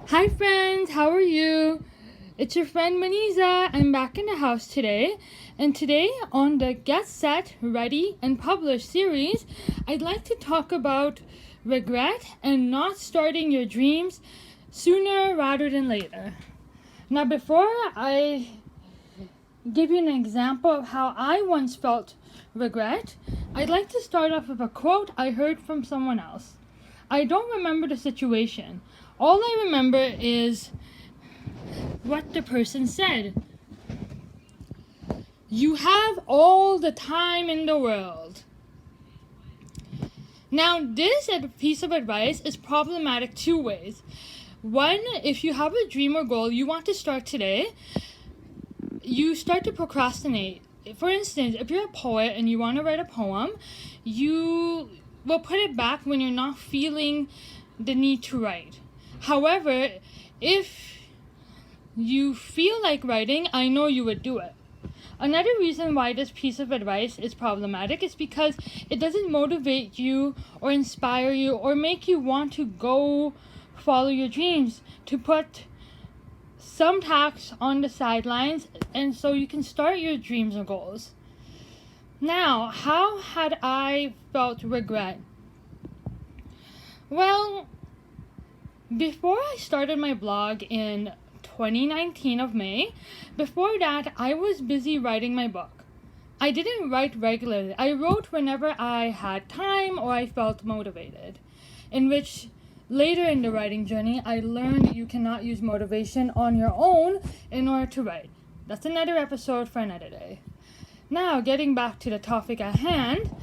Hi friends, how are you? It's your friend Maniza. I'm back in the house today. And today on the Get Set, Ready, and Publish series, I'd like to talk about regret and not starting your dreams sooner rather than later. Now before I give you an example of how I once felt regret, I'd like to start off with a quote I heard from someone else. I don't remember the situation. All I remember is what the person said. You have all the time in the world. Now, this piece of advice is problematic two ways. One, if you have a dream or goal you want to start today, you start to procrastinate. For instance, if you're a poet and you want to write a poem, you will put it back when you're not feeling the need to write. However, if you feel like writing, I know you would do it. Another reason why this piece of advice is problematic is because it doesn't motivate you or inspire you or make you want to go follow your dreams, to put some tasks on the sidelines and so you can start your dreams and goals. Now, how had I felt regret? Well, before I started my blog in 2019 of May, before that I was busy writing my book. I didn't write regularly. I wrote whenever I had time or I felt motivated, in which later in the writing journey I learned you cannot use motivation on your own in order to write. That's another episode for another day. Now, getting back to the topic at hand,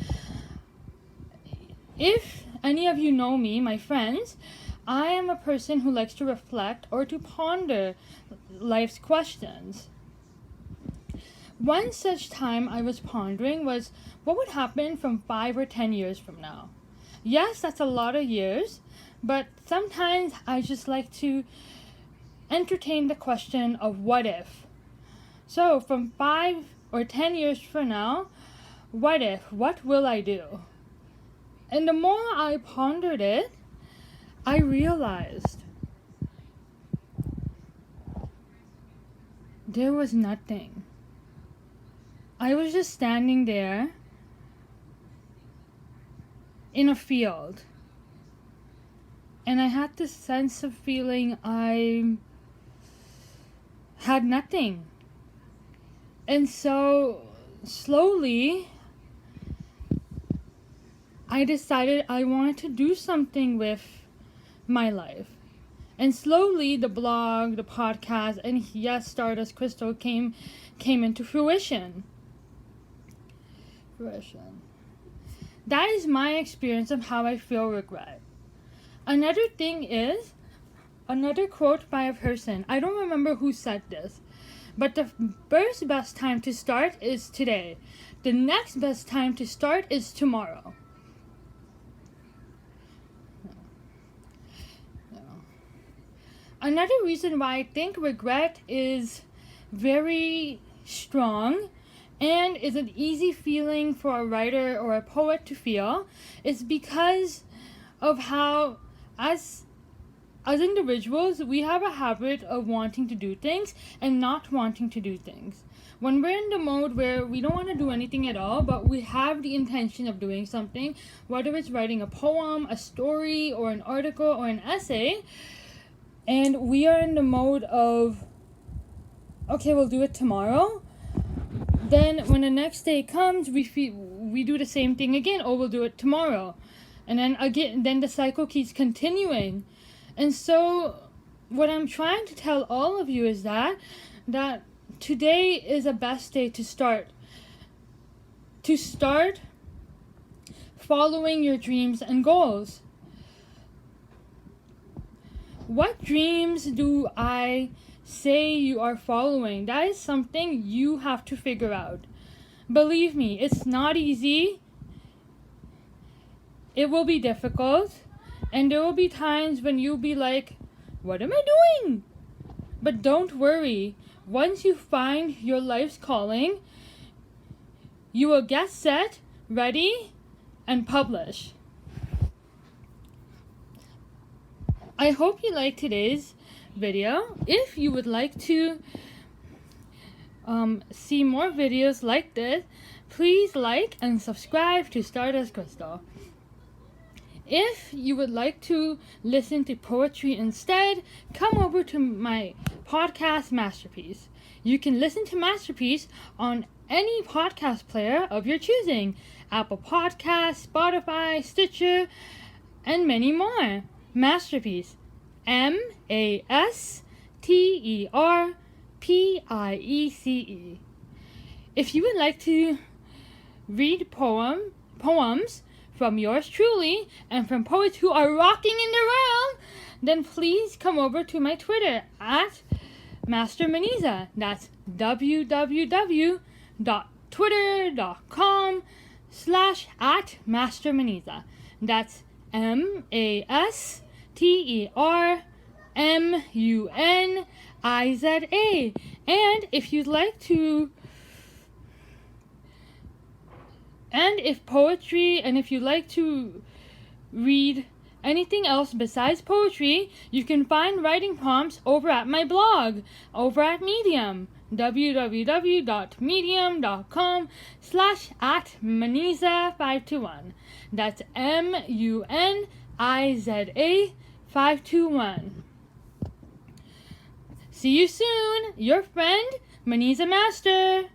if any of you know me, my friends, I am a person who likes to reflect or to ponder life's questions. One such time I was pondering was what would happen from 5 or 10 years from now. Yes, that's a lot of years, but sometimes I just like to entertain the question of what if. So from 5 or 10 years from now, what if? What will I do? And the more I pondered it, I realized there was nothing. I was just standing there in a field, and I had this sense of feeling I had nothing. And so slowly I decided I wanted to do something with my life. And slowly the blog, the podcast, and yes, Stardust Crystal came into fruition. That is my experience of how I feel regret. Another thing is another quote by a person. I don't remember who said this, but the first best time to start is today. The next best time to start is tomorrow. Another reason why I think regret is very strong and is an easy feeling for a writer or a poet to feel is because of how as individuals we have a habit of wanting to do things and not wanting to do things. When we're in the mode where we don't want to do anything at all, but we have the intention of doing something, whether it's writing a poem, a story, or an article, or an essay, and we are in the mode of, okay, we'll do it tomorrow. Then when the next day comes, we do the same thing again. Oh, we'll do it tomorrow. And then again, then the cycle keeps continuing. And so what I'm trying to tell all of you is that today is the best day to start. To start following your dreams and goals. What dreams do I say you are following? That is something you have to figure out. Believe me, it's not easy. It will be difficult. And there will be times when you'll be like, what am I doing? But don't worry. Once you find your life's calling, you will get set, ready, and publish. I hope you liked today's video. If you would like to see more videos like this, please like and subscribe to Stardust Crystal. If you would like to listen to poetry instead, come over to my podcast Masterpiece. You can listen to Masterpiece on any podcast player of your choosing: Apple Podcasts, Spotify, Stitcher, and many more. Masterpiece, Masterpiece. If you would like to read poems from yours truly and from poets who are rocking in the world, then please come over to my Twitter at Master Maniza. That's www.twitter.com/@MasterManiza. That's MasterMuniza. And if you'd like to, if you'd like to read anything else besides poetry, you can find writing prompts over at my blog, over at Medium, www.medium.com/@Maniza521. That's MUNIZA521. See you soon, your friend, Maniza Master.